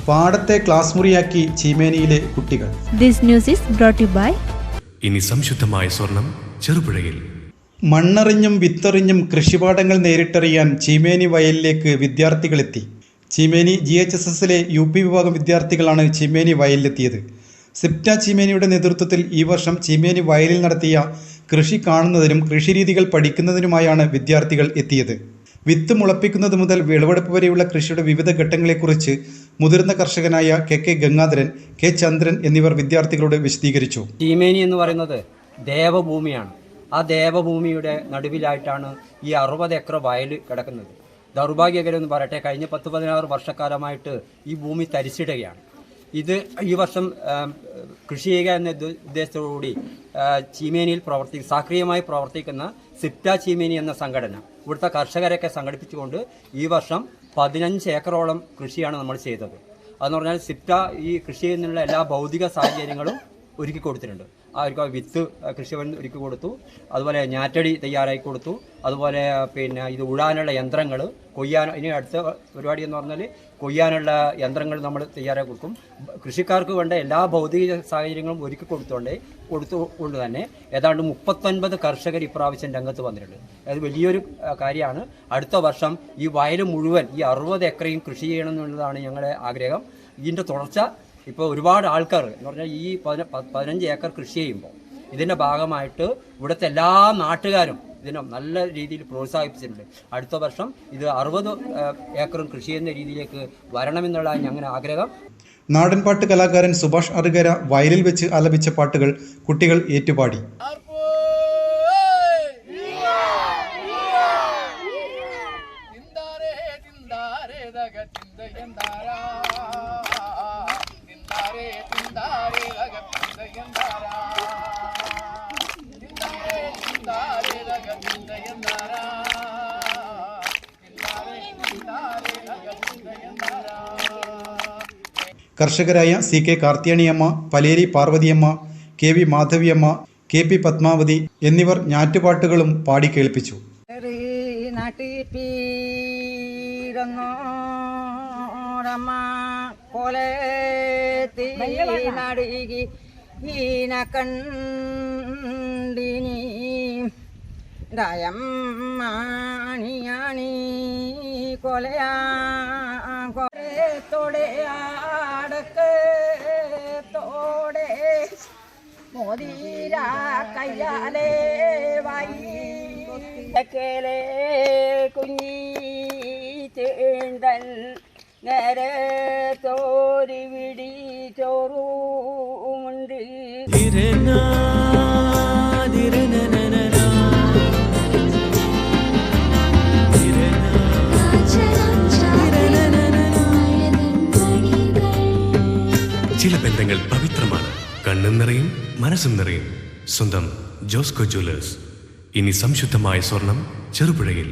പാടത്തെ ക്ലാസ് മുറിയാക്കി ചീമേനിയിലെ കുട്ടികൾ. This news is brought you by ഇനി സംശുദ്ധമായ സ്വർണം ചെറുപുഴയിൽ. മണ്ണറിഞ്ഞും വിത്തെറിഞ്ഞും കൃഷിപാടങ്ങൾ നേരിട്ടറിയാൻ ചീമേനി വയലിലേക്ക് വിദ്യാർത്ഥികളെത്തി. ചീമേനി GHSSലെ UP വിഭാഗം വിദ്യാർത്ഥികളാണ് ചീമേനി വയലിലെത്തിയത്. സിപ്റ്റ ചീമേനിയുടെ നേതൃത്വത്തിൽ ഈ വർഷം ചീമേനി വയലിൽ നടത്തിയ കൃഷി കാണുന്നതിനും കൃഷിരീതികൾ പഠിക്കുന്നതിനുമായാണ് വിദ്യാർത്ഥികൾ എത്തിയത്. വിത്ത് മുളപ്പിക്കുന്നത് മുതൽ വിളവെടുപ്പ് വരെയുള്ള കൃഷിയുടെ വിവിധ ഘട്ടങ്ങളെക്കുറിച്ച് മുതിർന്ന കർഷകനായ KK ഗംഗാധരൻ, K ചന്ദ്രൻ എന്നിവർ വിദ്യാർത്ഥികളോട് വിശദീകരിച്ചു. ചീമേനി എന്ന് പറയുന്നത് ദേവഭൂമിയാണ്. ആ ദേവഭൂമിയുടെ നടുവിലായിട്ടാണ് ഈ 60 ഏക്കർ വയൽ കിടക്കുന്നത്. ദൗർഭാഗ്യകരമെന്ന് പറയട്ടെ, കഴിഞ്ഞ 10-16 വർഷക്കാലമായിട്ട് ഈ ഭൂമി തരിച്ചിടുകയാണ്. ഇത് ഈ വർഷം കൃഷി ചെയ്യുക എന്ന ഉദ്ദേശത്തോടുകൂടി ചീമേനിയിൽ സക്രിയമായി പ്രവർത്തിക്കുന്ന സിപ്റ്റ ചീമേനി എന്ന സംഘടന ഇവിടുത്തെ കർഷകരെയൊക്കെ സംഘടിപ്പിച്ചുകൊണ്ട് ഈ വർഷം 15 ഏക്കറോളം കൃഷിയാണ് നമ്മൾ ചെയ്തത്. അതെന്ന് പറഞ്ഞാൽ സിപ്റ്റ ഈ കൃഷി ചെയ്യുന്നതിനുള്ള എല്ലാ ഭൗതിക സാഹചര്യങ്ങളും ഒരുക്കി കൊടുത്തിട്ടുണ്ട്. അവർക്ക് വിത്ത് കൃഷിഭവൻ ഒരുക്കി കൊടുത്തു, അതുപോലെ ഞാറ്റടി തയ്യാറാക്കി കൊടുത്തു, അതുപോലെ ഇത് ഉഴാനുള്ള യന്ത്രങ്ങൾ, ഇനി അടുത്ത പരിപാടി എന്ന് പറഞ്ഞാൽ കൊയ്യാനുള്ള യന്ത്രങ്ങൾ നമ്മൾ തയ്യാറാക്കി കൊടുക്കും. കൃഷിക്കാർക്ക് വേണ്ട എല്ലാ ഭൗതിക സാഹചര്യങ്ങളും ഒരുക്കി കൊടുത്തുകൊണ്ട് തന്നെ ഏതാണ്ട് 39 കർഷകർ ഇപ്രാവശ്യം രംഗത്ത് വന്നിട്ടുണ്ട്. അത് വലിയൊരു കാര്യമാണ്. അടുത്ത വർഷം ഈ വയൽ മുഴുവൻ ഈ 60 ഏക്കറയും കൃഷി ചെയ്യണം എന്നുള്ളതാണ് ഞങ്ങളുടെ ആഗ്രഹം. ഇതിൻ്റെ തുടർച്ച ഇപ്പോൾ ഒരുപാട് ആൾക്കാർ എന്ന് പറഞ്ഞാൽ ഈ 15 ഏക്കർ കൃഷി ചെയ്യുമ്പോൾ ഇതിൻ്റെ ഭാഗമായിട്ട് ഇവിടുത്തെ എല്ലാ നാട്ടുകാരും ഇതിനെ നല്ല രീതിയിൽ പ്രോത്സാഹിപ്പിച്ചിട്ടുണ്ട്. അടുത്ത വർഷം ഇത് 60 ഏക്കറും കൃഷി ചെയ്യുന്ന രീതിയിലേക്ക് വരണമെന്നുള്ള ഞങ്ങളുടെ ആഗ്രഹം. നാടൻപാട്ട് കലാകാരൻ സുഭാഷ് അറുകര വയലിൽ വെച്ച് ആലപിച്ച പാട്ടുകൾ കുട്ടികൾ ഏറ്റുപാടി. കർഷകരായ CK കാർത്തിയാണിയമ്മ, Paleri Parvathyamma, KV Madhaviamma, KP Padmavati എന്നിവർ ഞാറ്റുപാട്ടുകളും പാടി കേൾപ്പിച്ചു. മോദീര കയ്യാലേ വൈക്കലേ കുഞ്ഞി ചേണ്ടൻ നേരെ തോരി വിടി ചോറുമുണ്ട്. ചില ബന്ധങ്ങൾ പവിത്രമാണ്. കണ്ണും നിറയും മനസ്സും നിറയും. സ്വന്തം ജോസ്കോ ജ്വല്ലേഴ്സ്. ഇനി സംശുദ്ധമായ സ്വർണം ചെറുപുഴയിൽ.